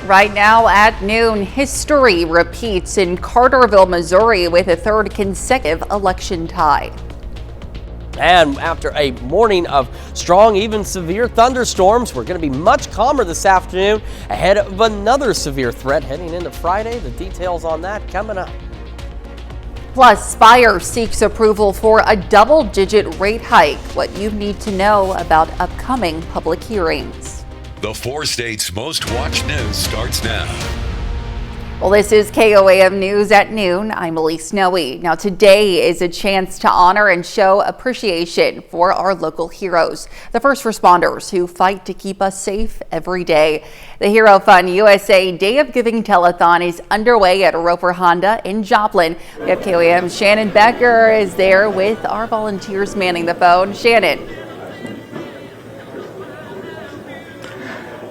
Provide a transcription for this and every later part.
Right now at noon, history repeats in Carterville, Missouri with a third consecutive election tie. And after a morning of strong, even severe thunderstorms, we're going to be much calmer this afternoon ahead of another severe threat heading into Friday. The details on that coming up. Plus, Spire seeks approval for a double-digit rate hike. What you need to know about upcoming public hearings. The 4 states' most watched news starts now. Well, this is KOAM News at noon. I'm Elise Noe. Now, today is a chance to honor and show appreciation for our local heroes, the first responders who fight to keep us safe every day. The Hero Fund USA Day of Giving Telethon is underway at Roper Honda in Joplin. We have KOAM's Shannon Becker is there with our volunteers manning the phone. Shannon.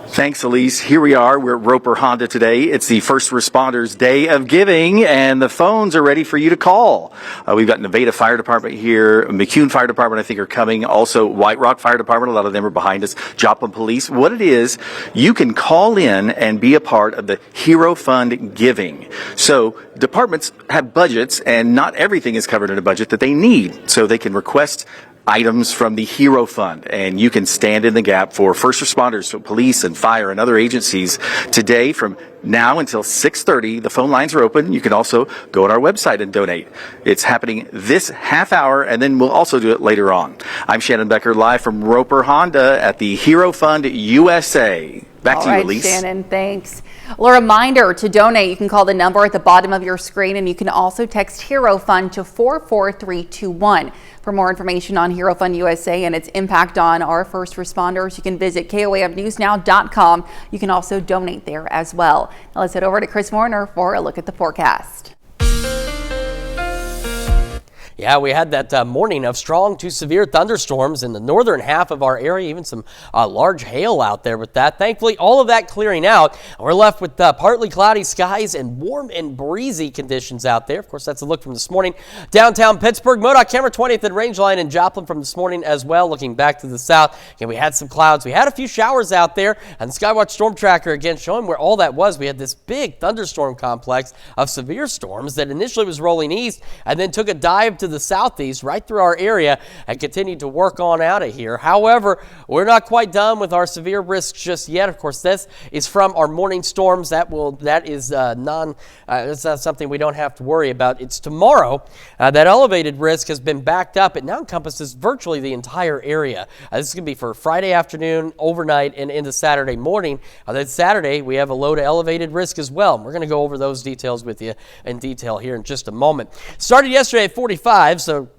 Thanks, Elise. Here we are. We're at Roper Honda today. It's the First Responders Day of Giving, and the phones are ready for you to call. We've got Nevada Fire Department here, McCune Fire Department, I think, are coming. Also, White Rock Fire Department, a lot of them are behind us. Joplin Police. What it is, you can call in and be a part of the Hero Fund Giving. So, departments have budgets, and not everything is covered in a budget that they need. So, they can request items from the Hero Fund, and you can stand in the gap for first responders, so police and fire and other agencies. Today, from now until 6:30, the phone lines are open. You can also go on our website and donate. It's happening this half hour, and then we'll also do it later on. I'm Shannon Becker, live from Roper Honda at the Hero Fund USA. Back to you, Elise. Shannon, thanks. Well, a reminder to donate. You can call the number at the bottom of your screen, and you can also text Hero Fund to 44321. For more information on Hero Fund USA and its impact on our first responders, you can visit KOAMnewsnow.com. You can also donate there as well. Now let's head over to Chris Warner for a look at the forecast. Yeah, we had that morning of strong to severe thunderstorms in the northern half of our area, even some large hail out there with that. Thankfully, all of that clearing out, and we're left with partly cloudy skies and warm and breezy conditions out there. Of course, that's a look from this morning. Downtown Pittsburgh, MoDOT camera 20th and Rangeline in Joplin from this morning as well. Looking back to the south, again, we had some clouds. We had a few showers out there, and the Skywatch Storm Tracker again showing where all that was. We had this big thunderstorm complex of severe storms that initially was rolling east and then took a dive to the southeast right through our area and continued to work on out of here. However, we're not quite done with our severe risks just yet. Of course, this is from our morning storms. That's not something we don't have to worry about. It's tomorrow. That elevated risk has been backed up. It now encompasses virtually the entire area. This is going to be for Friday afternoon, overnight, and into Saturday morning. Then Saturday, we have a low to elevated risk as well. We're going to go over those details with you in detail here in just a moment. Started yesterday at 45, so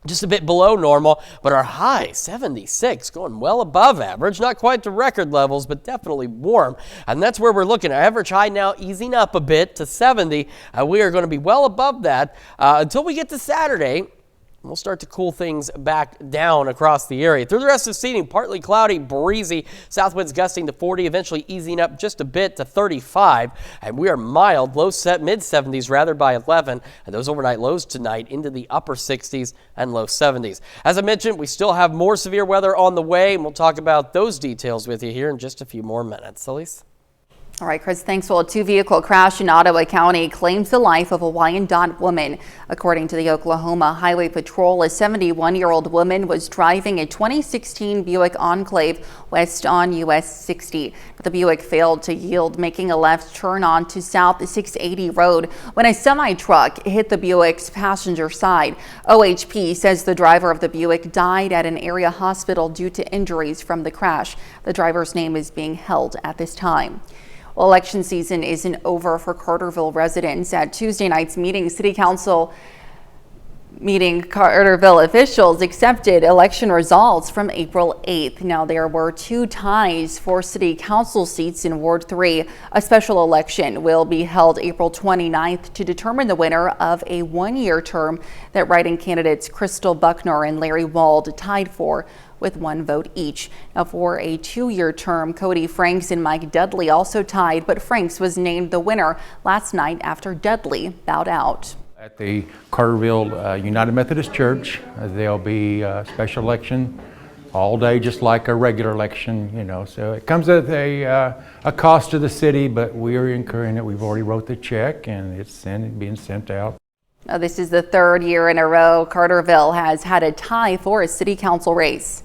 just a bit below normal, but our high, 76, going well above average. Not quite to record levels, but definitely warm. And that's where we're looking. Our average high now easing up a bit to 70. We are going to be well above that until we get to Saturday. We'll start to cool things back down across the area. Through the rest of the evening, partly cloudy, breezy, south winds gusting to 40, eventually easing up just a bit to 35. And we are mild, mid-70s rather by 11. And those overnight lows tonight into the upper 60s and low 70s. As I mentioned, we still have more severe weather on the way, and we'll talk about those details with you here in just a few more minutes. Elise? All right, Chris, thanks. Well, a two-vehicle crash in Ottawa County claims the life of a Wyandotte woman. According to the Oklahoma Highway Patrol, a 71-year-old woman was driving a 2016 Buick Enclave west on US 60. But the Buick failed to yield, making a left turn onto South 680 Road when a semi-truck hit the Buick's passenger side. OHP says the driver of the Buick died at an area hospital due to injuries from the crash. The driver's name is being held at this time. Well, election season isn't over for Carterville residents. At Tuesday night's meeting, City Council meeting, Carterville officials accepted election results from April 8th. Now, there were 2 ties for City Council seats in Ward 3. A special election will be held April 29th to determine the winner of a 1-year term that write-in candidates Crystal Buckner and Larry Wald tied for, with 1 vote each. Now, for a 2-year term, Cody Franks and Mike Dudley also tied, but Franks was named the winner last night after Dudley bowed out. At the Carterville United Methodist Church, there'll be a special election all day, just like a regular election, you know. So it comes at a cost to the city, but we are incurring it. We've already wrote the check, and it's being sent out. Now, this is the third year in a row Carterville has had a tie for a city council race.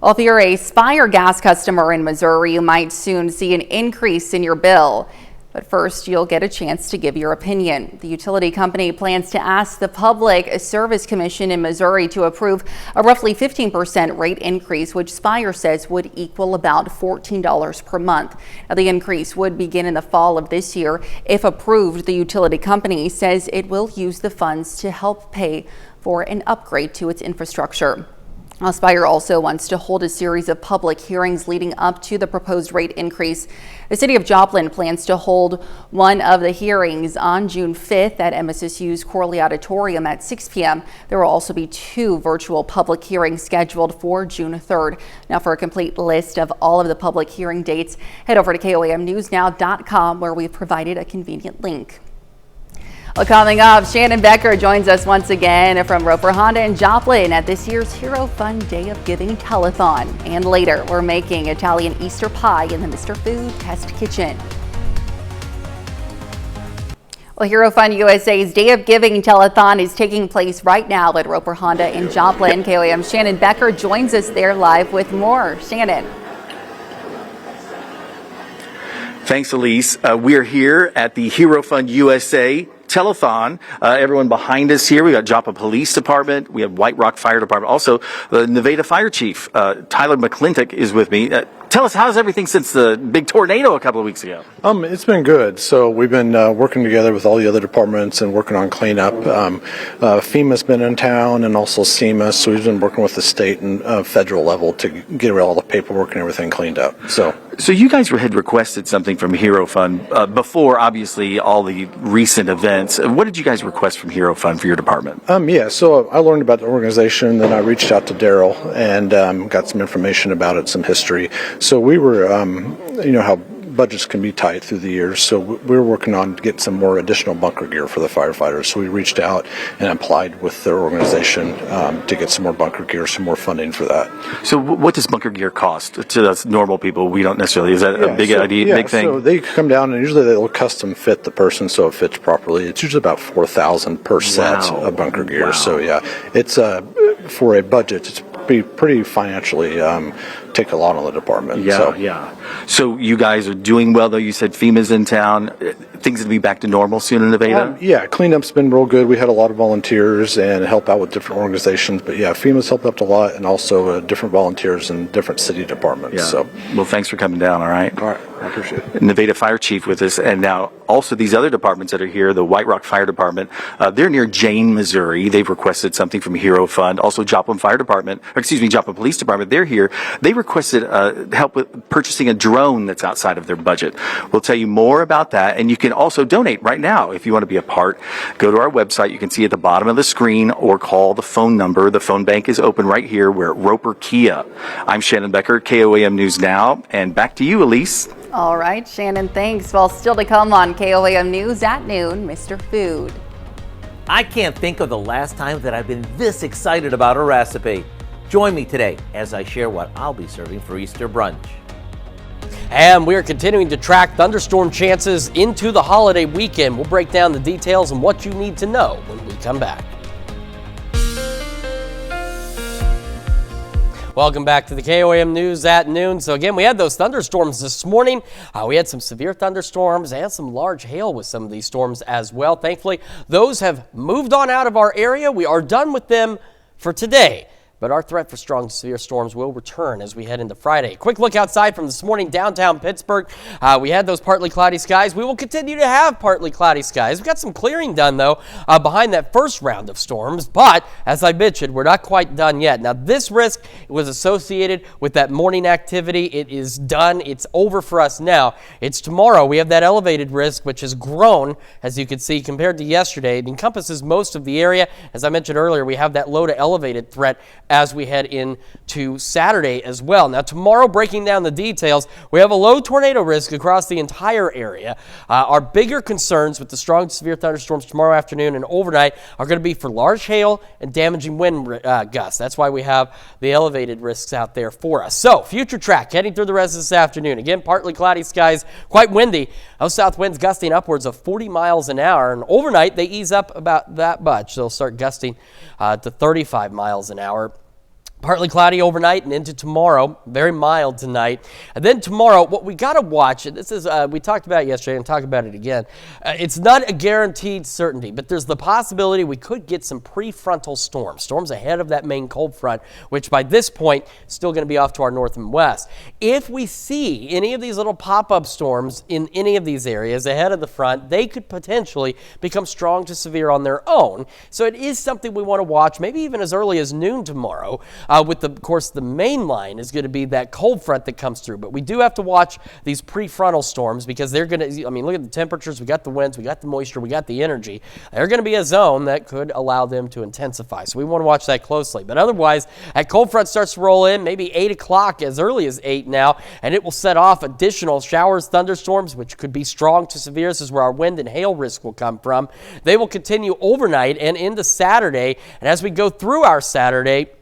Well, if you're a Spire gas customer in Missouri, you might soon see an increase in your bill. But first, you'll get a chance to give your opinion. The utility company plans to ask the Public Service Commission in Missouri to approve a roughly 15% rate increase, which Spire says would equal about $14 per month. Now, the increase would begin in the fall of this year. If approved, the utility company says it will use the funds to help pay for an upgrade to its infrastructure. Spire also wants to hold a series of public hearings leading up to the proposed rate increase. The city of Joplin plans to hold one of the hearings on June 5th at MSSU's Corley Auditorium at 6 p.m. There will also be 2 virtual public hearings scheduled for June 3rd. Now, for a complete list of all of the public hearing dates, head over to KOAMnewsnow.com, where we've provided a convenient link. Well, coming up, Shannon Becker joins us once again from Roper Honda in Joplin at this year's Hero Fun Day of Giving telethon. And later, we're making Italian Easter pie in the Mr. Food Test Kitchen. Well, Hero Fun USA's Day of Giving telethon is taking place right now at Roper Honda in Joplin. KOAM's Shannon Becker joins us there live with more. Shannon. Thanks, Elise. We are here at the Hero Fund USA telethon. Everyone behind us here, we got Joplin Police Department, we have White Rock Fire Department, also the Nevada Fire Chief, Tyler McClintock is with me. Tell us, how's everything since the big tornado a couple of weeks ago? It's been good. So we've been working together with all the other departments and working on cleanup. FEMA's been in town and also SEMA, so we've been working with the state and federal level to get all the paperwork and everything cleaned up. So you guys had requested something from Hero Fund before, obviously, all the recent events. What did you guys request from Hero Fund for your department? So I learned about the organization, then I reached out to Daryl and got some information about it, some history. So we were, you know how budgets can be tight through the years, so we were working on getting some more additional bunker gear for the firefighters. So we reached out and applied with their organization to get some more bunker gear, some more funding for that. So what does bunker gear cost to us normal people? We don't necessarily, is that a big idea, big thing? So they come down and usually they'll custom fit the person so it fits properly. It's usually about $4,000 per set of bunker gear. Wow. So yeah, it's for a budget, it's pretty financially take a lot on the department. So you guys are doing well, though. You said FEMA's in town. Things will be back to normal soon in Nevada? Cleanup's been real good. We had a lot of volunteers and help out with different organizations. But yeah, FEMA's helped out a lot, and also different volunteers in different city departments. Yeah. So, well, thanks for coming down, all right? All right, I appreciate it. Nevada Fire Chief with us, and now also these other departments that are here, the White Rock Fire Department, they're near Jane, Missouri. They've requested something from Hero Fund. Also Joplin Fire Department, Joplin Police Department, they're here. They requested help with purchasing a drone that's outside of their budget. We'll tell you more about that, and you can also donate right now if you want to be a part. Go to our website. You can see at the bottom of the screen, or call the phone number. The phone bank is open right here. We're at Roper Kia. I'm Shannon Becker, KOAM News Now, and back to you, Elise. All right, Shannon, thanks. Well, still to come on KOAM News at noon, Mr. Food. I can't think of the last time that I've been this excited about a recipe. Join me today as I share what I'll be serving for Easter brunch. And we're continuing to track thunderstorm chances into the holiday weekend. We'll break down the details and what you need to know when we come back. Welcome back to the KOAM News at noon. So again, we had those thunderstorms this morning. We had some severe thunderstorms and some large hail with some of these storms as well. Thankfully, those have moved on out of our area. We are done with them for today. But our threat for strong to severe storms will return as we head into Friday. Quick look outside from this morning, downtown Pittsburgh. We had those partly cloudy skies. We will continue to have partly cloudy skies. We've got some clearing done, though, behind that first round of storms. But as I mentioned, we're not quite done yet. Now, this risk was associated with that morning activity. It is done. It's over for us now. It's tomorrow. We have that elevated risk, which has grown, as you can see, compared to yesterday. It encompasses most of the area. As I mentioned earlier, we have that low to elevated threat as we head into Saturday as well. Now, tomorrow, breaking down the details, we have a low tornado risk across the entire area. Our bigger concerns with the strong to severe thunderstorms tomorrow afternoon and overnight are going to be for large hail and damaging wind gusts. That's why we have the elevated risks out there for us. So, future track heading through the rest of this afternoon. Again, partly cloudy skies, quite windy. Those south winds gusting upwards of 40 miles an hour. And overnight, they ease up about that much. They'll start gusting to 35 miles an hour. Partly cloudy overnight and into tomorrow, very mild tonight. And then tomorrow, what we got to watch, and this is, we talked about it yesterday and talk about it again. It's not a guaranteed certainty, but there's the possibility we could get some prefrontal storms ahead of that main cold front, which by this point is still going to be off to our north and west. If we see any of these little pop-up storms in any of these areas ahead of the front, they could potentially become strong to severe on their own. So it is something we want to watch, maybe even as early as noon tomorrow. Of course, the main line is going to be that cold front that comes through. But we do have to watch these prefrontal storms because they're going to, look at the temperatures. We got the winds, we got the moisture, we got the energy. They're going to be a zone that could allow them to intensify. So we want to watch that closely. But otherwise, that cold front starts to roll in, maybe 8 o'clock, as early as 8 now, and it will set off additional showers, thunderstorms, which could be strong to severe. This is where our wind and hail risk will come from. They will continue overnight and into Saturday. And as we go through our Saturday,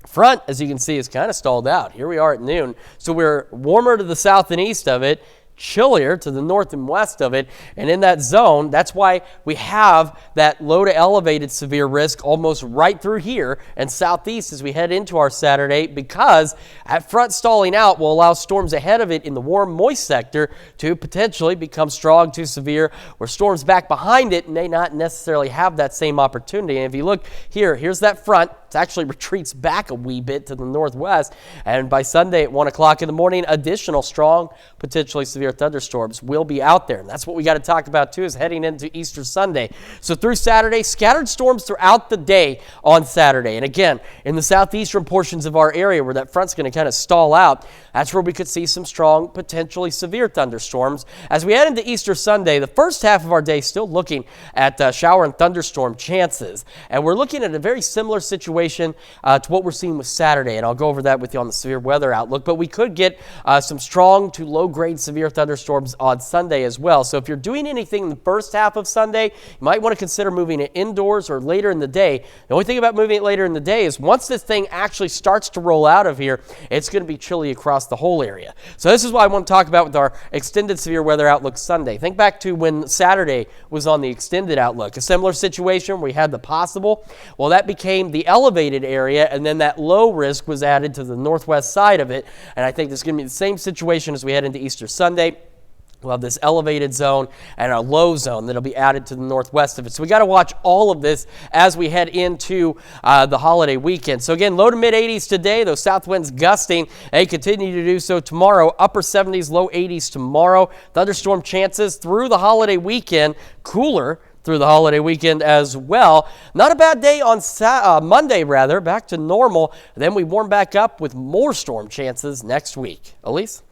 front, as you can see, is kind of stalled out. Here we are at noon. So we're warmer to the south and east of it, chillier to the north and west of it, and in that zone, that's why we have that low to elevated severe risk almost right through here and southeast as we head into our Saturday, because that front stalling out will allow storms ahead of it in the warm, moist sector to potentially become strong to severe, where storms back behind it may not necessarily have that same opportunity. And if you look here, here's that front. It actually retreats back a wee bit to the northwest, and by Sunday at 1 o'clock in the morning, additional strong, potentially severe thunderstorms will be out there. And that's what we got to talk about too, is heading into Easter Sunday. So through Saturday, scattered storms throughout the day on Saturday. And again, in the southeastern portions of our area where that front's going to kind of stall out, that's where we could see some strong, potentially severe thunderstorms. As we head into Easter Sunday, the first half of our day still looking at shower and thunderstorm chances. And we're looking at a very similar situation to what we're seeing with Saturday, and I'll go over that with you on the severe weather outlook. But we could get some strong to low-grade severe thunderstorms on Sunday as well. So if you're doing anything in the first half of Sunday, you might want to consider moving it indoors or later in the day. The only thing about moving it later in the day is once this thing actually starts to roll out of here, it's going to be chilly across the whole area. So this is what I want to talk about with our extended severe weather outlook Sunday. Think back to when Saturday was on the extended outlook. A similar situation where we had the possible. Well, that became the elevated area, and then that low risk was added to the northwest side of it. And I think this is going to be the same situation as we head into Easter Sunday. We'll have this elevated zone and a low zone that'll be added to the northwest of it. So we got to watch all of this as we head into the holiday weekend. So again, low to mid 80s today, those south winds gusting. They continue to do so tomorrow. Upper 70s, low 80s tomorrow. Thunderstorm chances through the holiday weekend. Cooler through the holiday weekend as well. Not a bad day on Monday, back to normal. Then we warm back up with more storm chances next week. Elise?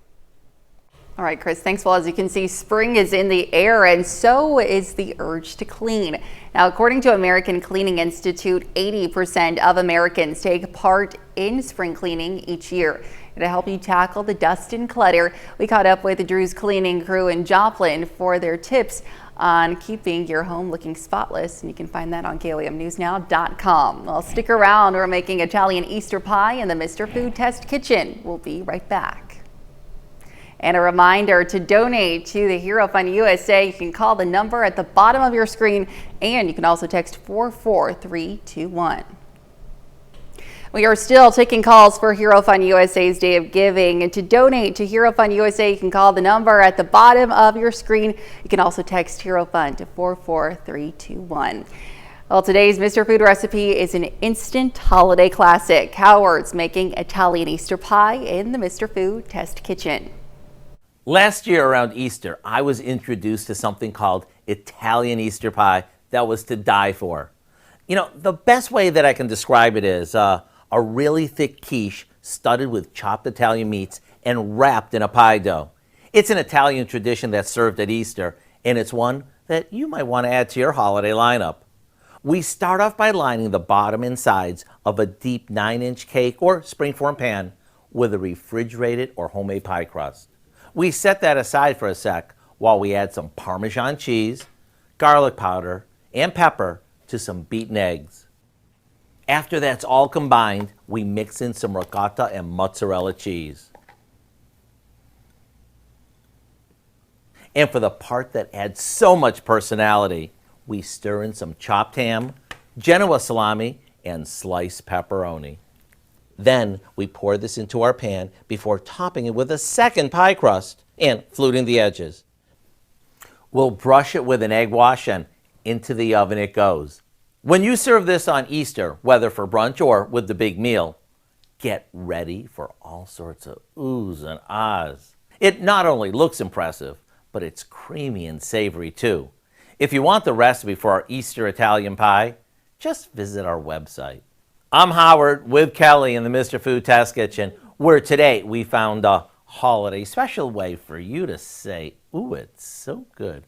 All right, Chris, thanks. Well, as you can see, spring is in the air, and so is the urge to clean. Now, according to American Cleaning Institute, 80% of Americans take part in spring cleaning each year. To help you tackle the dust and clutter, we caught up with Drew's cleaning crew in Joplin for their tips on keeping your home looking spotless, and you can find that on KOAMnewsnow.com. Well, stick around. We're making Italian Easter pie in the Mr. Food Test Kitchen. We'll be right back. And a reminder to donate to the Hero Fund USA. You can call the number at the bottom of your screen, and you can also text 44321. We are still taking calls for Hero Fund USA's Day of Giving. And to donate to Hero Fund USA, you can call the number at the bottom of your screen. You can also text Hero Fund to 44321. Well, today's Mr. Food recipe is an instant holiday classic. Howard's making Italian Easter pie in the Mr. Food Test Kitchen. Last year around Easter, I was introduced to something called Italian Easter pie that was to die for. You know, the best way that I can describe it is a really thick quiche studded with chopped Italian meats and wrapped in a pie dough. It's an Italian tradition that's served at Easter, and it's one that you might want to add to your holiday lineup. We start off by lining the bottom and sides of a deep 9-inch cake or springform pan with a refrigerated or homemade pie crust. We set that aside for a sec while we add some Parmesan cheese, garlic powder, and pepper to some beaten eggs. After that's all combined, we mix in some ricotta and mozzarella cheese. And for the part that adds so much personality, we stir in some chopped ham, Genoa salami, and sliced pepperoni. Then we pour this into our pan before topping it with a second pie crust and fluting the edges. We'll brush it with an egg wash and into the oven it goes. When you serve this on Easter, whether for brunch or with the big meal, get ready for all sorts of oohs and ahs. It not only looks impressive, but it's creamy and savory too. If you want the recipe for our Easter Italian pie, just visit our website. I'm Howard with Kelly in the Mr. Food Test Kitchen, where today we found a holiday special way for you to say, ooh, it's so good.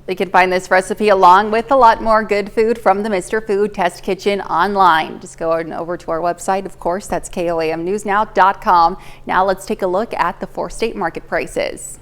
You can find this recipe along with a lot more good food from the Mr. Food Test Kitchen online. Just go over to our website, of course, that's KOAMnewsnow.com. Now let's take a look at the 4-state market prices.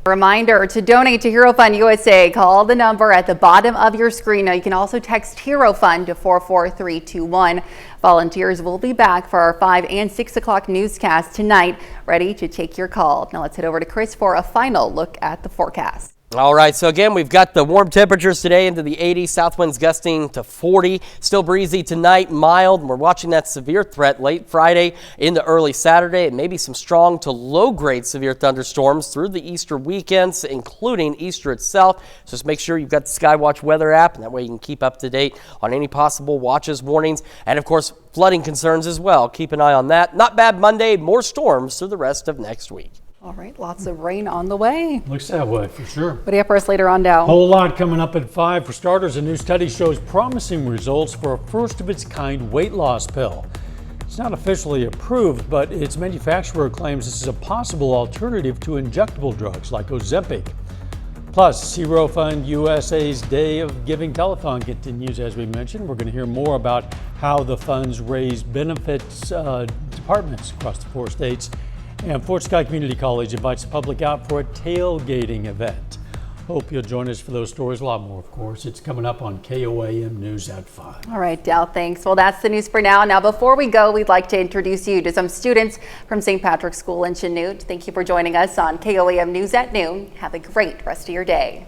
A reminder to donate to Hero Fund USA, call the number at the bottom of your screen. Now you can also text Hero Fund to 44321. Volunteers will be back for our 5 and 6 o'clock newscast tonight, ready to take your call. Now let's head over to Chris for a final look at the forecast. All right, so again, we've got the warm temperatures today into the 80s, south winds gusting to 40. Still breezy tonight, mild. We're watching that severe threat late Friday into early Saturday, and maybe some strong to low-grade severe thunderstorms through the Easter weekends, including Easter itself. So just make sure you've got the Skywatch weather app, and that way you can keep up to date on any possible watches, warnings, and of course, flooding concerns as well. Keep an eye on that. Not bad Monday, more storms through the rest of next week. All right, lots of rain on the way. Looks that way for sure. What do you have for us later on, Dow? Whole lot coming up at 5. For starters, a new study shows promising results for a first-of-its-kind weight loss pill. It's not officially approved, but its manufacturer claims this is a possible alternative to injectable drugs like Ozempic. Plus, Hero Fund USA's Day of Giving telethon continues, as we mentioned. We're going to hear more about how the funds raise benefits departments across the 4 states. And Fort Scott Community College invites the public out for a tailgating event. Hope you'll join us for those stories. A lot more, of course. It's coming up on KOAM News at 5. All right, Dal, thanks. Well, that's the news for now. Now, before we go, we'd like to introduce you to some students from St. Patrick's School in Chanute. Thank you for joining us on KOAM News at noon. Have a great rest of your day.